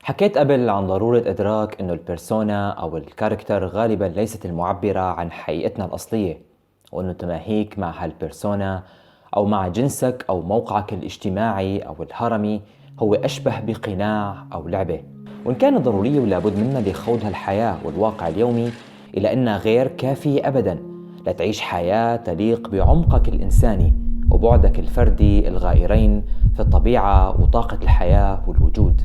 حكيت قبل عن ضرورة إدراك إنه البيرسونا أو الكاركتر غالباً ليست المعبرة عن حقيقتنا الأصلية، وإنه تماهيك مع هالبيرسونا أو مع جنسك أو موقعك الاجتماعي أو الهرمي هو أشبه بقناع أو لعبة، وإن كانت ضرورية ولابد منا لخوض هالحياة والواقع اليومي، إلا أنها غير كافية أبداً لتعيش حياة تليق بعمقك الإنساني وبعدك الفردي الغائرين في الطبيعة وطاقة الحياة والوجود.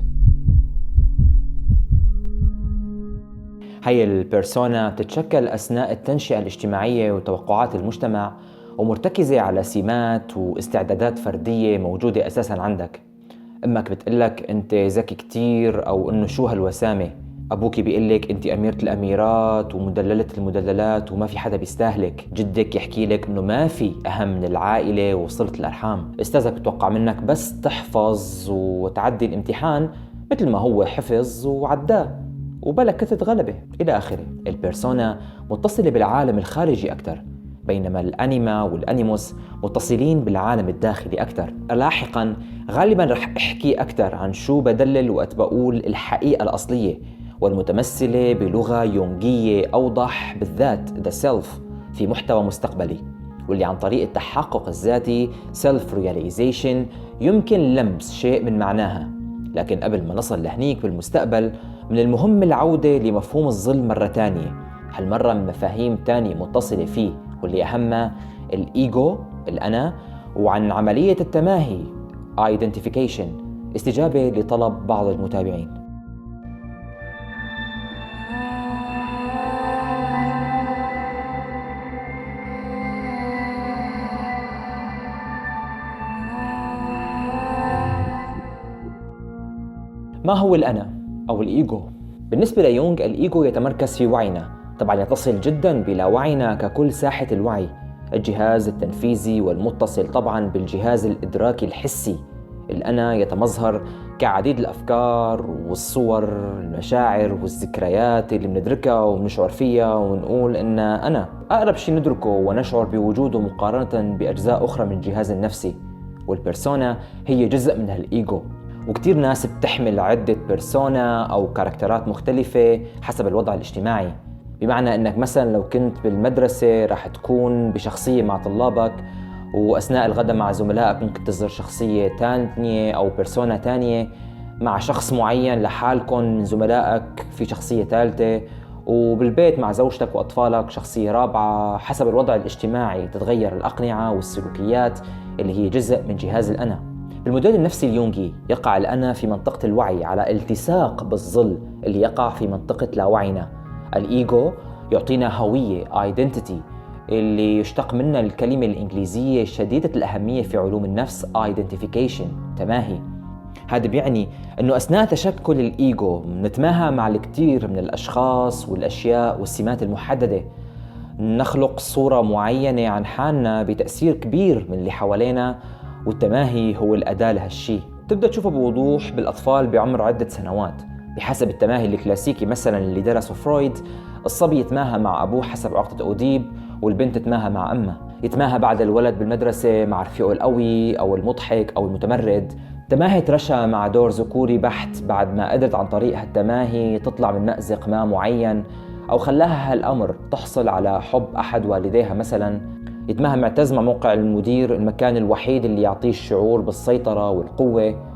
هي البيرسونا بتتشكل أثناء التنشئة الاجتماعية وتوقعات المجتمع، ومرتكزة على سمات واستعدادات فردية موجودة أساساً عندك. أمك بتقلك أنت ذكي كتير، أو أنه شو هالوسامة. أبوك بيقلك أنت أميرة الأميرات ومدللة المدللات وما في حدا بيستاهلك. جدك يحكي لك أنه ما في أهم من العائلة وصلة الأرحام. أستاذك بتوقع منك بس تحفظ وتعدي الامتحان مثل ما هو حفظ وعداه وبلا كتة غلبة إلى آخره. البيرسونا متصلة بالعالم الخارجي أكثر، بينما الأنيما والأنيموس متصلين بالعالم الداخلي أكثر. لاحقاً غالباً رح أحكي أكثر عن شو بدلل وقت بقول الحقيقة الأصلية، والمتمثلة بلغة يونغية أوضح بالذات The Self في محتوى مستقبلي، واللي عن طريق التحقق الذاتي Self Realization يمكن لمس شيء من معناها. لكن قبل ما نصل لهنيك بالمستقبل، من المهم العودة لمفهوم الظل مرة تانية، هالمرة من مفاهيم تانية متصلة فيه، واللي أهمها الإيجو الأنا، وعن عملية التماهي Identification، استجابة لطلب بعض المتابعين. ما هو الأنا أو الإيجو؟ بالنسبة ليونغ، الإيجو يتمركز في وعينا، طبعا يتصل جدا بلاوعينا ككل ساحة الوعي، الجهاز التنفيذي والمتصل طبعا بالجهاز الإدراكي الحسي. الأنا يتمظهر كعديد الأفكار والصور، المشاعر والذكريات اللي بندركها وبنشعر فيها ونقول إن أنا أقرب شيء ندركه ونشعر بوجوده مقارنة بأجزاء أخرى من الجهاز النفسي. والبيرسونا هي جزء من هالإيجو، وكتير ناس بتحمل عدة بيرسونا أو كاركترات مختلفة حسب الوضع الاجتماعي. بمعنى أنك مثلا لو كنت بالمدرسة رح تكون بشخصية مع طلابك، وأثناء الغداء مع زملائك ممكن تظهر شخصية تانية أو بيرسونا تانية، مع شخص معين لحالكم من زملائك في شخصية ثالثة، وبالبيت مع زوجتك وأطفالك شخصية رابعة. حسب الوضع الاجتماعي تتغير الأقنعة والسلوكيات اللي هي جزء من جهاز الأنا. بالموديل النفسي اليونغي يقع الأنا في منطقة الوعي على التصاق بالظل اللي يقع في منطقة لاوعينا. الإيجو يعطينا هوية identity اللي يشتق منها الكلمة الإنجليزية شديدة الأهمية في علوم النفس identification، تماهي. هذا بيعني أنه أثناء تشكل الإيجو نتماهى مع الكثير من الأشخاص والأشياء والسمات المحددة، نخلق صورة معينة عن حالنا بتأثير كبير من اللي حوالينا، والتماهي هو الأداة لهالشي. تبدأ تشوفه بوضوح بالأطفال بعمر عدة سنوات. بحسب التماهي الكلاسيكي مثلا اللي درسه فرويد، الصبي يتماهى مع أبوه حسب عقدة أوديب، والبنت تتماهى مع أمها. يتماهى بعد الولد بالمدرسة مع رفيقه القوي أو المضحك أو المتمرد. تماهت رشا مع دور ذكوري بحت بعد ما قدرت عن طريق هالتماهي تطلع من مأزق ما معين، أو خلاها هالأمر تحصل على حب أحد والديها مثلا. يتماهى معتز مع موقع المدير، المكان الوحيد اللي يعطيه الشعور بالسيطرة والقوة.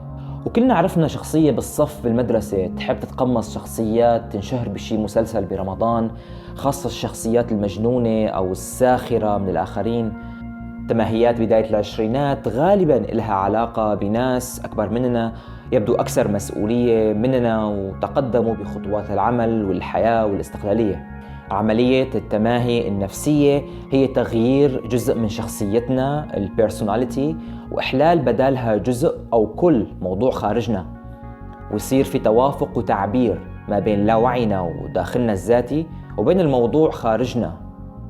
وكلنا عرفنا شخصية بالصف بالمدرسة تحب تتقمص شخصيات تنشهر بشي مسلسل برمضان، خاصة الشخصيات المجنونة أو الساخرة من الآخرين. تماهيات بداية العشرينات غالباً إلها علاقة بناس أكبر مننا، يبدو أكثر مسؤولية مننا وتقدموا بخطوات العمل والحياة والاستقلالية. عملية التماهي النفسية هي تغيير جزء من شخصيتنا البيرسوناليتي، وإحلال بدالها جزء أو كل موضوع خارجنا، ويصير في توافق وتعبير ما بين لاوعينا وداخلنا الذاتي وبين الموضوع خارجنا.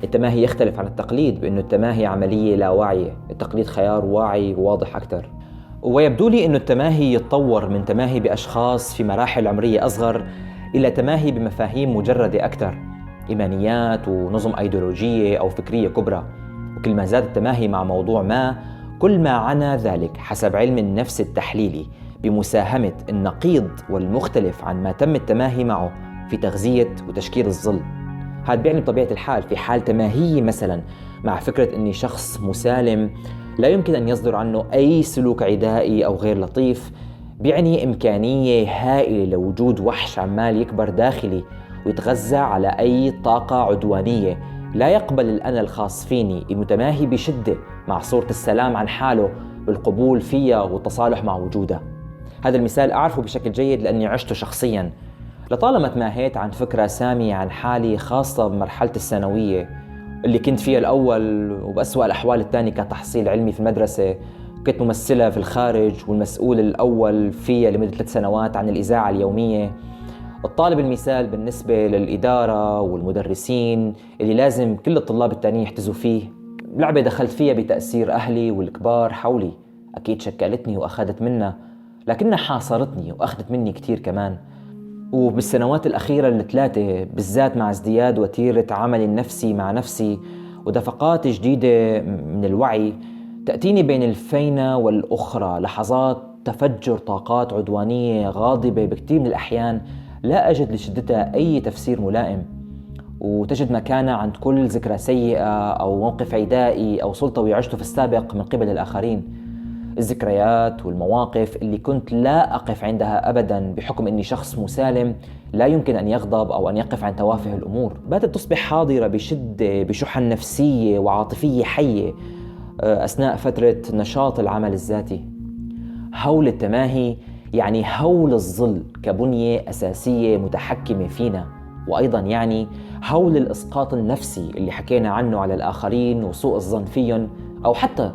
التماهي يختلف عن التقليد بأنه التماهي عملية لا واعية، التقليد خيار واعي وواضح أكثر. ويبدو لي أنه التماهي يتطور من تماهي بأشخاص في مراحل عمرية أصغر إلى تماهي بمفاهيم مجردة أكثر، إيمانيات ونظم أيديولوجية أو فكرية كبرى. وكل ما زاد التماهي مع موضوع ما، كل ما عنا ذلك حسب علم النفس التحليلي بمساهمة النقيض والمختلف عن ما تم التماهي معه في تغذية وتشكيل الظل. هذا بيعني بطبيعة الحال في حال تماهي مثلا مع فكرة أني شخص مسالم لا يمكن أن يصدر عنه أي سلوك عدائي أو غير لطيف، بيعني إمكانية هائلة لوجود وحش عمال يكبر داخلي ويتغذى على أي طاقة عدوانية لا يقبل الأنا الخاص فيني المتماهي بشدة مع صورة السلام عن حاله بالقبول فيها والتصالح مع وجودها. هذا المثال أعرفه بشكل جيد لأني عشته شخصياً. لطالما تماهيت عن فكرة سامية عن حالي، خاصة بمرحلة الثانوية اللي كنت فيها الأول وبأسوأ الأحوال الثاني كتحصيل علمي في المدرسة. كنت ممثلة في الخارج والمسؤول الأول فيها لمدة 3 سنوات عن الإذاعة اليومية. الطالب المثال بالنسبة للإدارة والمدرسين اللي لازم كل الطلاب التانيين يحتذوا فيه. لعبة دخلت فيها بتأثير أهلي والكبار حولي، أكيد شكلتني وأخذت منها، لكنها حاصرتني وأخذت مني كتير كمان. وبالسنوات الأخيرة الثلاثة بالذات مع ازدياد وتيرة عملي النفسي مع نفسي ودفقات جديدة من الوعي، تأتيني بين الفينة والأخرى لحظات تفجر طاقات عدوانية غاضبة بكتير من الأحيان لا أجد لشدتها أي تفسير ملائم، وتجد مكانها عند كل ذكرى سيئة أو موقف عدائي أو سلطوي عشته في السابق من قبل الآخرين. الذكريات والمواقف اللي كنت لا أقف عندها أبداً بحكم أني شخص مسالم لا يمكن أن يغضب أو أن يقف عن توافه الأمور، باتت تصبح حاضرة بشدة بشحن نفسية وعاطفية حية أثناء فترة نشاط العمل الذاتي. هول التماهي يعني هول الظل كبنية أساسية متحكمة فينا، وأيضاً يعني هول الإسقاط النفسي اللي حكينا عنه على الآخرين وسوء الظن فيهم أو حتى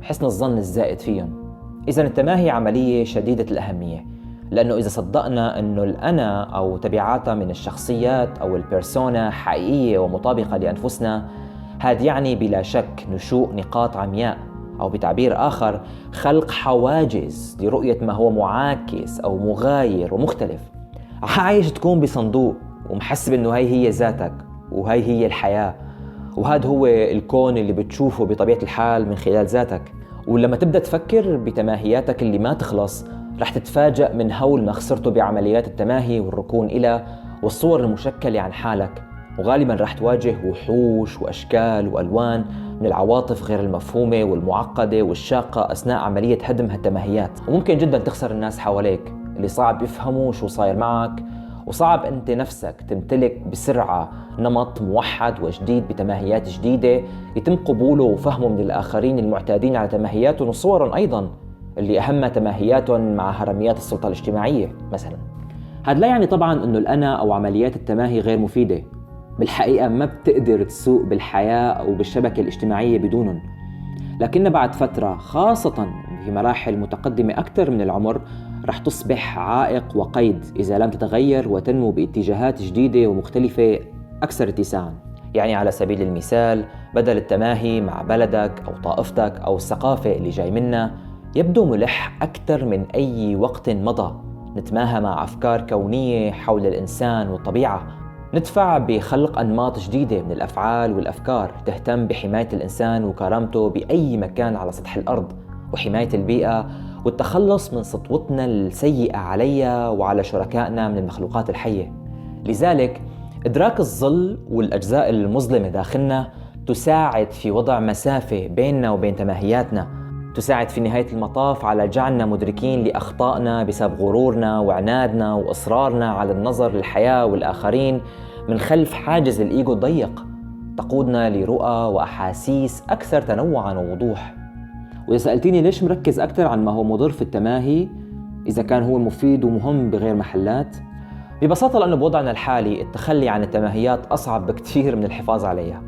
حسن الظن الزائد فيهم. إذا التماهي عملية شديدة الأهمية، لأنه إذا صدقنا أنه الأنا أو تبعاتها من الشخصيات أو البيرسونا حقيقية ومطابقة لأنفسنا، هذا يعني بلا شك نشوء نقاط عمياء، أو بتعبير آخر خلق حواجز لرؤية ما هو معاكس أو مغاير ومختلف. عايش تكون بصندوق ومحسب أنه هي ذاتك وهي هي الحياة، وهذا هو الكون اللي بتشوفه بطبيعة الحال من خلال ذاتك. ولما تبدأ تفكر بتماهياتك اللي ما تخلص، رح تتفاجأ من هول ما خسرته بعمليات التماهي والركون إلى والصور المشكلة عن حالك، وغالباً رح تواجه وحوش وأشكال وألوان من العواطف غير المفهومة والمعقدة والشاقة أثناء عملية هدم هالتماهيات. وممكن جداً تخسر الناس حواليك اللي صعب يفهموا شو صاير معك، وصعب أنت نفسك تمتلك بسرعة نمط موحد وجديد بتماهيات جديدة يتم قبوله وفهمه من الآخرين المعتادين على تماهياتهم وصورا أيضا اللي أهم تماهياتهم مع هرميات السلطة الاجتماعية مثلا. هذا لا يعني طبعا أنه الأنا أو عمليات التماهي غير مفيدة، بالحقيقة ما بتقدر تسوق بالحياة أو بالشبكة الاجتماعية بدونهم، لكن بعد فترة خاصة في مراحل متقدمة أكثر من العمر رح تصبح عائق وقيد إذا لم تتغير وتنمو باتجاهات جديدة ومختلفة أكثر اتساعاً. يعني على سبيل المثال، بدل التماهي مع بلدك أو طائفتك أو الثقافة اللي جاي منها، يبدو ملح أكثر من أي وقت مضى نتماهى مع أفكار كونية حول الإنسان والطبيعة، ندفع بخلق أنماط جديدة من الأفعال والأفكار تهتم بحماية الإنسان وكرامته بأي مكان على سطح الأرض، وحماية البيئة والتخلص من سطوتنا السيئة عليها وعلى شركائنا من المخلوقات الحية. لذلك إدراك الظل والأجزاء المظلمة داخلنا تساعد في وضع مسافة بيننا وبين تماهياتنا، تساعد في نهاية المطاف على جعلنا مدركين لأخطائنا بسبب غرورنا وعنادنا وإصرارنا على النظر للحياة والآخرين من خلف حاجز الإيجو الضيق، تقودنا لرؤى وأحاسيس أكثر تنوعاً ووضوح. وإذا سألتيني ليش مركز أكثر عن ما هو مضر في التماهي إذا كان هو مفيد ومهم بغير محلات، ببساطة لأنه بوضعنا الحالي التخلي عن التماهيات أصعب بكثير من الحفاظ عليها.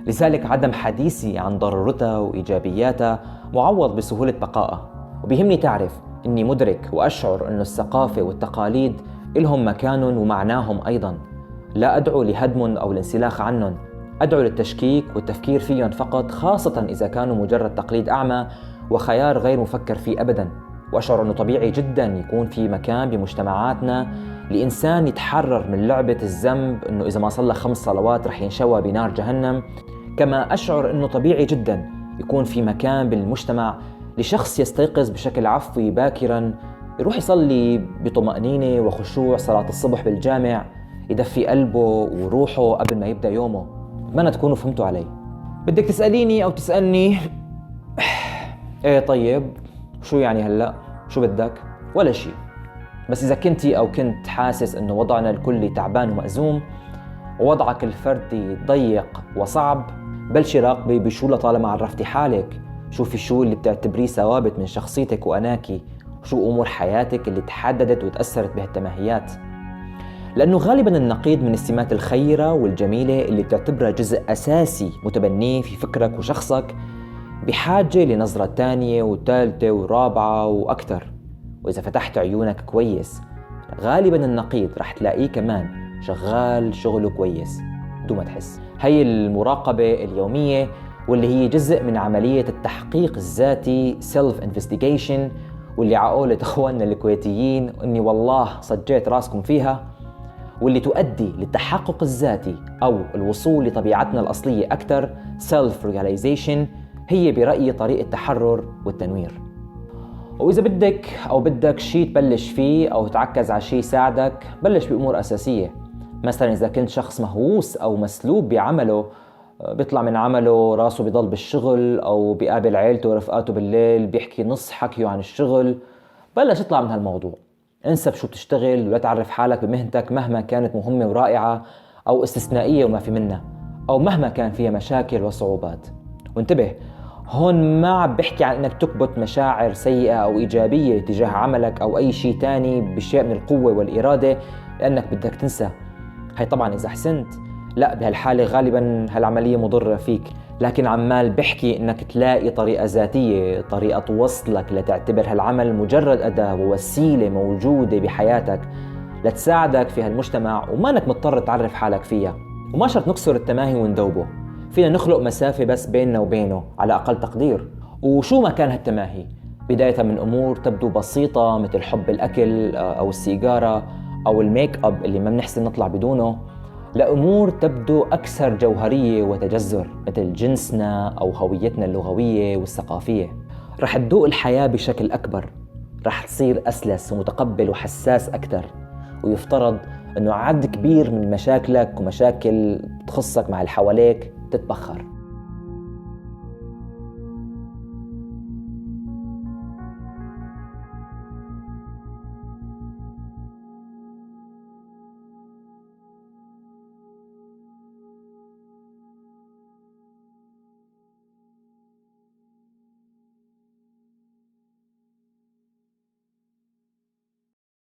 لذلك عدم حديثي عن ضرورتها وإيجابياتها معوض بسهولة بقائها. وبيهمني تعرف أني مدرك وأشعر أن الثقافة والتقاليد إلهم مكانهم ومعناهم أيضاً، لا أدعو لهدمهم أو الانسلاخ عنهم، أدعو للتشكيك والتفكير فيهم فقط، خاصة إذا كانوا مجرد تقليد أعمى وخيار غير مفكر فيه أبداً. وأشعر أنه طبيعي جداً يكون في مكان بمجتمعاتنا لإنسان يتحرر من لعبة الذنب أنه إذا ما صلى 5 صلوات رح ينشوى بنار جهنم، كما أشعر أنه طبيعي جداً يكون في مكان بالمجتمع لشخص يستيقظ بشكل عفوي باكراً يروح يصلي بطمأنينة وخشوع صلاة الصبح بالجامع، يدفي قلبه وروحه قبل ما يبدأ يومه. بتمنى تكونوا فهمتوا علي. بدك تسأليني أو تسألني ايه طيب شو يعني هلأ؟ شو بدك؟ ولا شي. بس إذا كنتي أو كنت حاسس إنه وضعنا الكلي تعبان ومأزوم ووضعك الفردي ضيق وصعب، بلشي راقبي بشو لطالما عرفتي حالك. شوفي شو اللي بتعتبريه ثوابت من شخصيتك وأناكي، وشو أمور حياتك اللي تحددت وتأثرت بهالتماهيات. لأنه غالباً النقيض من السمات الخيرة والجميلة اللي بتعتبرها جزء أساسي متبنيه في فكرك وشخصك بحاجة لنظرة تانية وثالثة ورابعة وأكثر. وإذا فتحت عيونك كويس غالباً النقيض رح تلاقيه كمان شغال شغله كويس بدون ما تحس. هي المراقبة اليومية واللي هي جزء من عملية التحقيق الذاتي self investigation، واللي عقولة اخواننا الكويتيين اني والله صجيت راسكم فيها، واللي تؤدي للتحقق الذاتي او الوصول لطبيعتنا الاصلية اكثر self realization، هي برأيي طريق التحرر والتنوير. وإذا بدك شيء تبلش فيه أو تعكز على شيء يساعدك، بلش بأمور أساسية. مثلا إذا كنت شخص مهووس أو مسلوب بعمله، بيطلع من عمله راسه بيضل بالشغل أو بيقابل عيلته ورفقاته بالليل بيحكي نص حكيه عن الشغل، بلش اطلع من هالموضوع. انسى بشو بتشتغل ولا تعرف حالك بمهنتك مهما كانت مهمة ورائعة أو استثنائية وما في منها، أو مهما كان فيها مشاكل وصعوبات. وانتبه، هون ما عم بحكي عن انك تكبت مشاعر سيئة او ايجابية تجاه عملك او اي شيء تاني بشيء من القوة والارادة لانك بدك تنسى. هاي طبعا اذا حسنت، لا بهالحالة غالبا هالعملية مضرة فيك. لكن عمال بحكي انك تلاقي طريقة ذاتية، طريقة توصلك لتعتبر هالعمل مجرد اداة ووسيلة موجودة بحياتك لتساعدك في هالمجتمع وما انك مضطر تعرف حالك فيها. وما شرط نكسر التماهي وندوبه، فينا نخلق مسافة بس بيننا وبينه على أقل تقدير. وشو ما كان هالتماهي، بداية من أمور تبدو بسيطة مثل حب الأكل أو السيجارة أو الميك أب اللي ما بنحسن نطلع بدونه، لأمور تبدو أكثر جوهرية وتجذر مثل جنسنا أو هويتنا اللغوية والثقافية. رح تذوق الحياة بشكل أكبر، رح تصير أسلس ومتقبل وحساس أكثر، ويفترض أنه عدد كبير من مشاكلك ومشاكل تخصك مع اللي حواليك تتبخر.